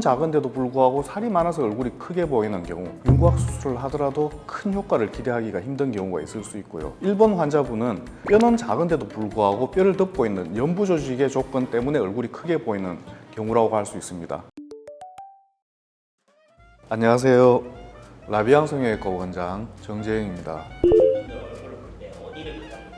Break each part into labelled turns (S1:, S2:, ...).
S1: 작은데도 불구하고 살이 많아서 얼굴이 크게 보이는 경우, 윤곽 수술을 하더라도 큰 효과를 기대하기가 힘든 경우가 있을 수 있고요. 1번 환자분은 뼈는 작은데도 불구하고 뼈를 덮고 있는 연부 조직의 조건 때문에 얼굴이 크게 보이는 경우라고 할 수 있습니다. 안녕하세요. 라비앙 성형외과 원장 정재영입니다.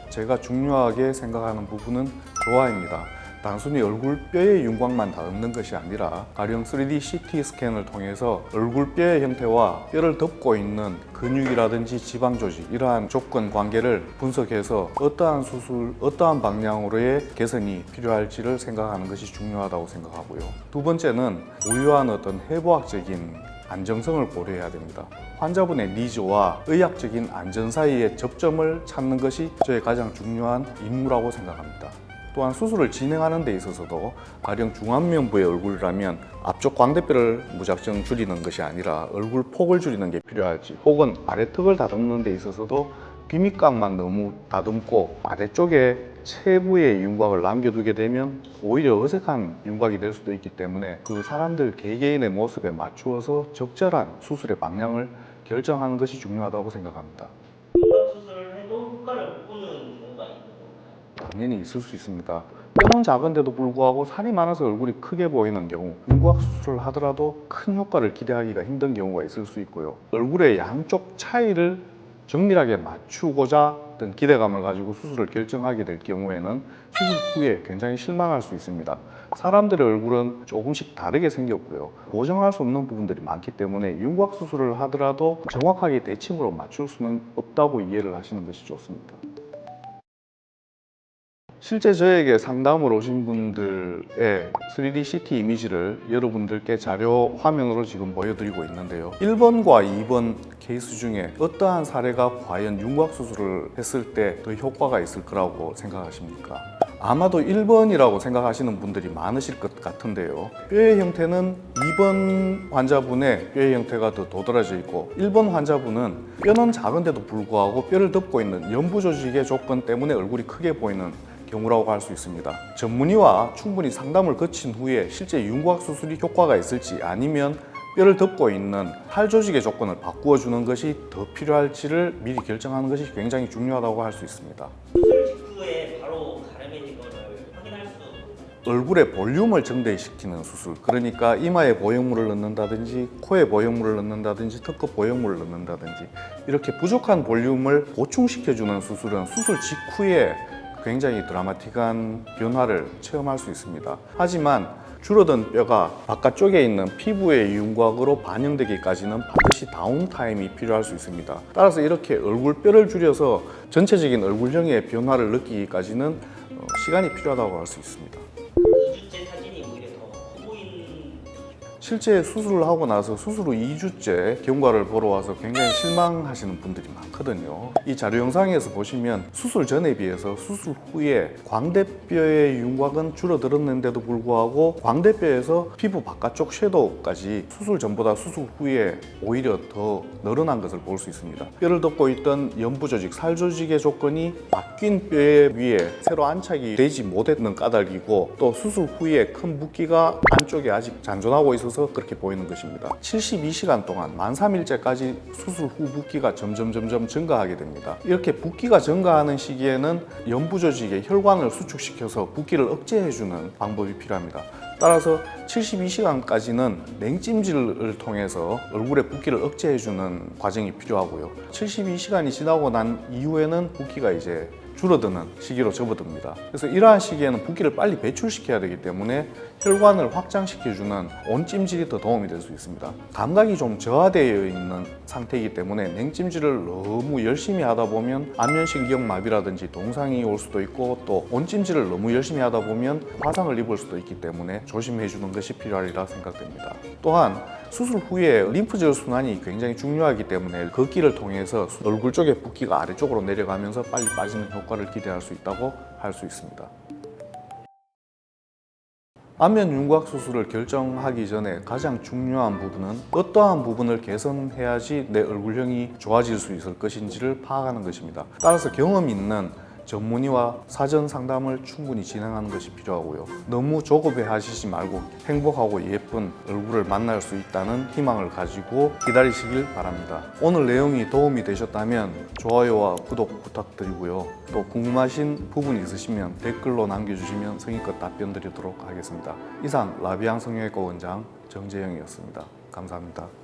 S1: 제가 중요하게 생각하는 부분은 조화입니다. 단순히 얼굴 뼈의 윤곽만 닿는 것이 아니라 가령 3D CT 스캔을 통해서 얼굴 뼈의 형태와 뼈를 덮고 있는 근육이라든지 지방 조직, 이러한 조건 관계를 분석해서 어떠한 수술, 어떠한 방향으로의 개선이 필요할지를 생각하는 것이 중요하다고 생각하고요. 두 번째는 고유한 어떤 해부학적인 안정성을 고려해야 됩니다. 환자분의 니즈와 의학적인 안전 사이의 접점을 찾는 것이 저의 가장 중요한 임무라고 생각합니다. 또한 수술을 진행하는 데 있어서도 가령 중안면부의 얼굴이라면 앞쪽 광대뼈를 무작정 줄이는 것이 아니라 얼굴 폭을 줄이는 게 필요할지, 혹은 아래턱을 다듬는 데 있어서도 귀밑각만 너무 다듬고 아래쪽에 체부의 윤곽을 남겨두게 되면 오히려 어색한 윤곽이 될 수도 있기 때문에 그 사람들 개개인의 모습에 맞추어서 적절한 수술의 방향을 결정하는 것이 중요하다고 생각합니다.
S2: 수술을 해도 효과를 못 보는 경우가 있는 건가요?
S1: 당연히 있을 수 있습니다. 뼈는 작은데도 불구하고 살이 많아서 얼굴이 크게 보이는 경우, 윤곽 수술을 하더라도 큰 효과를 기대하기가 힘든 경우가 있을 수 있고요. 얼굴의 양쪽 차이를 정밀하게 맞추고자 어떤 기대감을 가지고 수술을 결정하게 될 경우에는 수술 후에 굉장히 실망할 수 있습니다. 사람들의 얼굴은 조금씩 다르게 생겼고요. 보정할 수 없는 부분들이 많기 때문에 윤곽 수술을 하더라도 정확하게 대칭으로 맞출 수는 없다고 이해를 하시는 것이 좋습니다. 실제 저에게 상담을 오신 분들의 3D CT 이미지를 여러분들께 자료 화면으로 지금 보여드리고 있는데요. 1번과 2번 케이스 중에 어떠한 사례가 과연 윤곽 수술을 했을 때 더 효과가 있을 거라고 생각하십니까? 아마도 1번이라고 생각하시는 분들이 많으실 것 같은데요. 뼈의 형태는 2번 환자분의 뼈의 형태가 더 도드라져 있고, 1번 환자분은 뼈는 작은데도 불구하고 뼈를 덮고 있는 연부 조직의 조건 때문에 얼굴이 크게 보이는 경우라고 할 수 있습니다. 전문의와 충분히 상담을 거친 후에 실제 윤곽 수술이 효과가 있을지, 아니면 뼈를 덮고 있는 팔 조직의 조건을 바꾸어 주는 것이 더 필요할지를 미리 결정하는 것이 굉장히 중요하다고 할 수 있습니다.
S2: 수술 직후에 바로 가려진 거를 확인할 수
S1: 얼굴의 볼륨을 증대시키는 수술, 그러니까 이마에 보형물을 넣는다든지 코에 보형물을 넣는다든지 턱끝 보형물을 넣는다든지 이렇게 부족한 볼륨을 보충시켜주는 수술은 수술 직후에 굉장히 드라마틱한 변화를 체험할 수 있습니다. 하지만 줄어든 뼈가 바깥쪽에 있는 피부의 윤곽으로 반영되기까지는 반드시 다운타임이 필요할 수 있습니다. 따라서 이렇게 얼굴뼈를 줄여서 전체적인 얼굴형의 변화를 느끼기까지는 시간이 필요하다고 할 수 있습니다.
S2: 2주째 사진이 오히려 더 커 보이는.
S1: 실제 수술을 하고 나서 수술 후 2주째 경과를 보러 와서 굉장히 실망하시는 분들이 많거든요. 이 자료 영상에서 보시면 수술 전에 비해서 수술 후에 광대뼈의 윤곽은 줄어들었는데도 불구하고 광대뼈에서 피부 바깥쪽 섀도우까지 수술 전보다 수술 후에 오히려 더 늘어난 것을 볼 수 있습니다. 뼈를 덮고 있던 연부 조직, 살 조직의 조건이 바뀐 뼈 위에 새로 안착이 되지 못했는 까닭이고, 또 수술 후에 큰 붓기가 안쪽에 아직 잔존하고 있어서 그렇게 보이는 것입니다. 72시간 동안 만 3일째까지 수술 후 붓기가 점점 증가하게 됩니다. 이렇게 붓기가 증가하는 시기에는 연부 조직의 혈관을 수축시켜서 붓기를 억제해주는 방법이 필요합니다. 따라서 72시간까지는 냉찜질을 통해서 얼굴의 붓기를 억제해주는 과정이 필요하고요. 72시간이 지나고 난 이후에는 붓기가 이제 줄어드는 시기로 접어듭니다. 그래서 이러한 시기에는 붓기를 빨리 배출시켜야 되기 때문에 혈관을 확장시켜주는 온찜질이 더 도움이 될 수 있습니다. 감각이 좀 저하되어 있는 상태이기 때문에 냉찜질을 너무 열심히 하다 보면 안면신경마비라든지 동상이 올 수도 있고, 또 온찜질을 너무 열심히 하다 보면 화상을 입을 수도 있기 때문에 조심해 주는 것이 필요하리라 생각됩니다. 또한 수술 후에 림프절 순환이 굉장히 중요하기 때문에 걷기를 통해서 얼굴 쪽의 붓기가 아래쪽으로 내려가면서 빨리 빠지는 효과를 기대할 수 있다고 할 수 있습니다. 안면 윤곽 수술을 결정하기 전에 가장 중요한 부분은 어떠한 부분을 개선해야지 내 얼굴형이 좋아질 수 있을 것인지를 파악하는 것입니다. 따라서 경험 있는 전문의와 사전 상담을 충분히 진행하는 것이 필요하고요. 너무 조급해 하시지 말고 행복하고 예쁜 얼굴을 만날 수 있다는 희망을 가지고 기다리시길 바랍니다. 오늘 내용이 도움이 되셨다면 좋아요와 구독 부탁드리고요. 또 궁금하신 부분이 있으시면 댓글로 남겨주시면 성의껏 답변 드리도록 하겠습니다. 이상 라비앙 성형외과 원장 정재영이었습니다. 감사합니다.